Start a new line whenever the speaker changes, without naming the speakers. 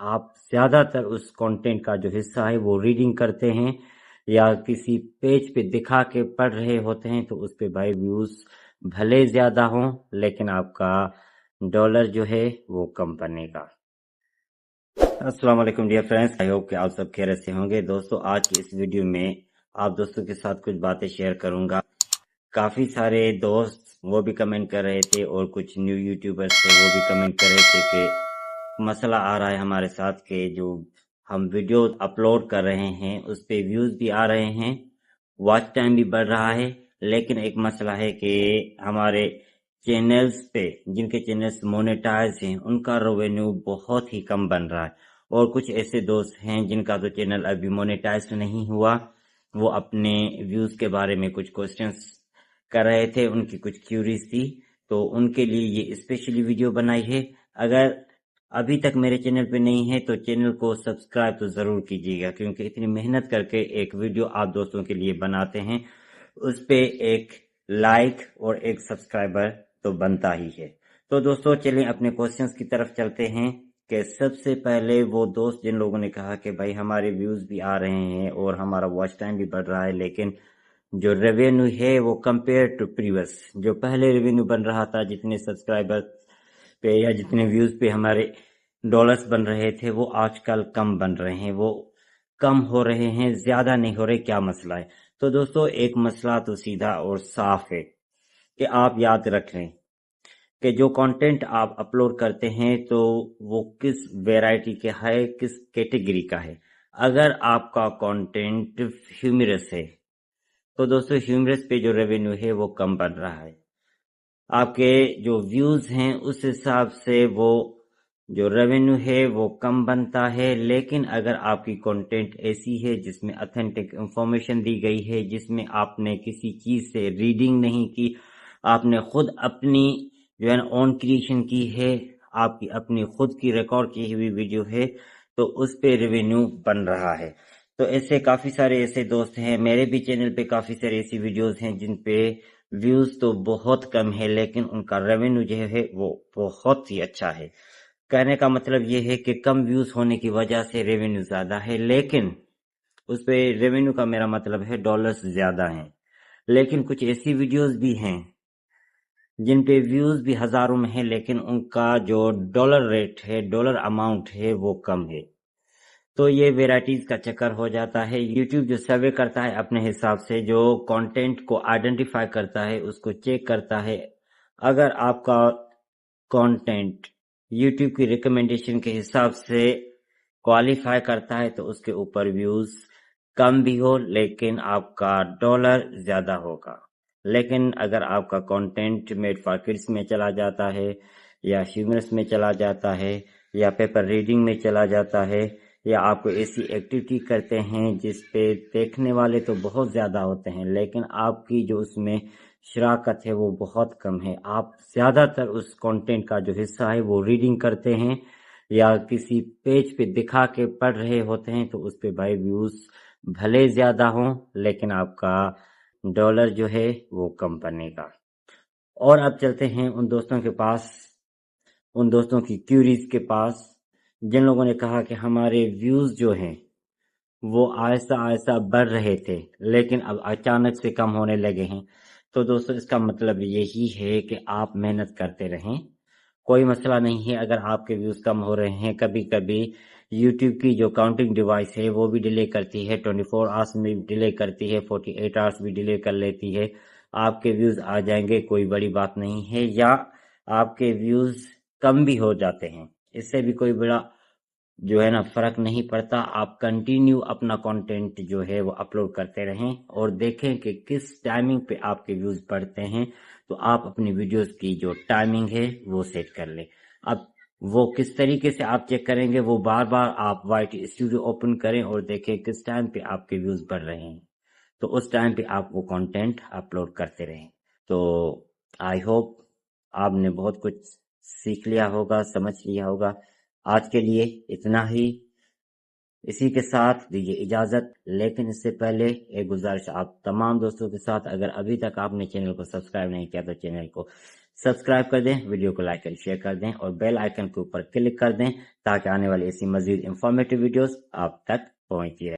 आप ज्यादा तर उस कंटेंट का जो हिस्सा है वो रीडिंग करते हैं या किसी पेज पे दिखा के पढ़ रहे होते हैं, तो उस पे भाई व्यूज भले ज्यादा हों लेकिन आपका डॉलर जो है वो कम बनेगा। अस्सलाम वालेकुम डियर फ्रेंड्स, आई होप कि आप सब खैरियत से होंगे। दोस्तों, आज की इस वीडियो में आप दोस्तों के साथ कुछ बातें शेयर करूंगा। काफी सारे दोस्त वो भी कमेंट कर रहे थे और कुछ न्यू यूट्यूबर्स थे वो भी कमेंट कर रहे थे कि मसला आ रहा है हमारे साथ के जो हम वीडियो अपलोड कर रहे हैं उस पे व्यूज भी आ रहे हैं, वॉच टाइम भी बढ़ रहा है, लेकिन एक मसला है कि हमारे चैनल्स पे जिनके चैनल्स मोनेटाइज हैं उनका रेवेन्यू बहुत ही कम बन रहा है। और कुछ ऐसे दोस्त हैं जिनका तो चैनल अभी मोनेटाइज नहीं हुआ, वो अपने व्यूज के बारे में कुछ क्वेश्चंस कर रहे थे, उनकी कुछ क्यूरीज थी, तो उनके लिए ये स्पेशली वीडियो बनाई है। अगर अभी तक मेरे चैनल पे नहीं है तो चैनल को सब्सक्राइब तो जरूर कीजिएगा, क्योंकि इतनी मेहनत करके एक वीडियो आप दोस्तों के लिए बनाते हैं, उस पे एक लाइक और एक सब्सक्राइबर तो बनता ही है। तो दोस्तों, चलिए अपने क्वेश्चंस की तरफ चलते हैं कि सबसे पहले वो दोस्त जिन लोगों ने कहा कि भाई हमारे व्यूज भी आ रहे हैं और हमारा वॉच टाइम भी बढ़ रहा है, लेकिन जो रेवेन्यू है वो कंपेयर टू प्रीवियस जो पहले रेवेन्यू बन रहा था, जितने सब्सक्राइबर पे या जितने व्यूज पे हमारे डॉलर्स बन रहे थे वो आजकल कम बन रहे हैं, वो कम हो रहे हैं, ज्यादा नहीं हो रहे। क्या मसला है? तो दोस्तों, एक मसला तो सीधा और साफ है कि आप याद रख लें कि जो कंटेंट आप अपलोड करते हैं तो वो किस वैरायटी का है, किस कैटेगरी का है। अगर आपका कंटेंट ह्यूमरस है तो दोस्तों ह्यूमरस पे जो रेवेन्यू है वो कम बन रहा है। आपके जो व्यूज हैं उस हिसाब से वो जो रेवेन्यू है वो कम बनता है। लेकिन अगर आपकी कंटेंट ऐसी है जिसमें ऑथेंटिक इंफॉर्मेशन दी गई है, जिसमें आपने किसी चीज से रीडिंग नहीं की, आपने खुद अपनी जो है ना ओन क्रिएशन की है, आपकी अपनी खुद की रिकॉर्ड की हुई वीडियो है, तो उस पे रेवेन्यू बन रहा है। तो ऐसे काफी सारे ऐसे दोस्त हैं, मेरे भी चैनल पे काफी सारी ऐसी वीडियोस हैं जिन पे व्यूज तो बहुत कम है लेकिन उनका रेवेन्यू जो है वो बहुत ही अच्छा है। कहने का मतलब ये है कि कम व्यूज होने की वजह से रेवेन्यू ज्यादा है, लेकिन उस पे रेवेन्यू का मेरा मतलब है डॉलर्स ज्यादा हैं। लेकिन कुछ ऐसी वीडियोस भी हैं जिन पे व्यूज भी हजारों में है लेकिन उनका जो डॉलर रेट है, डॉलर अमाउंट है, वो कम है। तो ये वेराइटीज का चक्कर हो जाता है। यूट्यूब जो सर्वे करता है अपने हिसाब से, जो कंटेंट को आइडेंटिफाई करता है, उसको चेक करता है। अगर आपका कंटेंट यूट्यूब की रिकमेंडेशन के हिसाब से क्वालिफाई करता है तो उसके ऊपर व्यूज कम भी हो लेकिन आपका डॉलर ज्यादा होगा। लेकिन अगर आपका कंटेंट मेड फॉर किड्स में चला जाता है या ह्यूमरस में चला जाता है या पेपर रीडिंग में चला जाता है या आप कोई ऐसी एक्टिविटी करते हैं जिस पे देखने वाले तो बहुत ज्यादा होते हैं लेकिन आपकी जो उसमें शराकत है वो बहुत कम है, आप ज्यादातर उस कंटेंट का जो हिस्सा है वो रीडिंग करते हैं या किसी पेज पे दिखा के पढ़ रहे होते हैं, तो उस पे भाई व्यूज भले ज्यादा हों लेकिन आपका डॉलर जो है वो कम बनेगा। और अब चलते हैं उन दोस्तों के पास, उन दोस्तों की क्यूरीज के पास जिन लोगों ने कहा कि हमारे व्यूज जो हैं वो आहिस्ता आहिस्ता बढ़ रहे थे लेकिन अब अचानक से कम होने लगे हैं। तो दोस्तों, इसका मतलब यही है कि आप मेहनत करते रहें, कोई मसला नहीं है अगर आपके व्यूज कम हो रहे हैं। कभी कभी यूट्यूब की जो काउंटिंग डिवाइस है वो भी डिले करती है, 24 आवर्स में डिले करती है, 48 आवर्स भी डिले कर लेती है। आपके व्यूज आ जाएंगे, कोई बड़ी बात नहीं है, या आपके व्यूज कम भी हो जाते हैं, इससे भी कोई बड़ा जो है ना फर्क नहीं पड़ता। आप कंटिन्यू अपना कंटेंट जो है वो अपलोड करते रहें और देखें कि किस टाइमिंग पे आपके व्यूज बढ़ते हैं, तो आप अपनी वीडियोस की जो टाइमिंग है वो सेट कर लें। अब वो किस तरीके से आप चेक करेंगे, वो बार बार आप वाइट स्टूडियो ओपन करें और देखें किस टाइम पे आपके व्यूज बढ़ रहे हैं, तो उस टाइम पे आप वो कंटेंट अपलोड करते रहें। तो आई होप आपने बहुत कुछ सीख लिया होगा, समझ लिया होगा। आज के लिए इतना ही, इसी के साथ दीजिए इजाजत। लेकिन इससे पहले एक गुजारिश आप तमाम दोस्तों के साथ, अगर अभी तक आपने चैनल को सब्सक्राइब नहीं किया तो चैनल को सब्सक्राइब कर दें, वीडियो को लाइक और शेयर कर दें और बेल आइकन के ऊपर क्लिक कर दें ताकि आने वाली ऐसी मजीद इंफॉर्मेटिव वीडियोस आप तक पहुंचती रहे।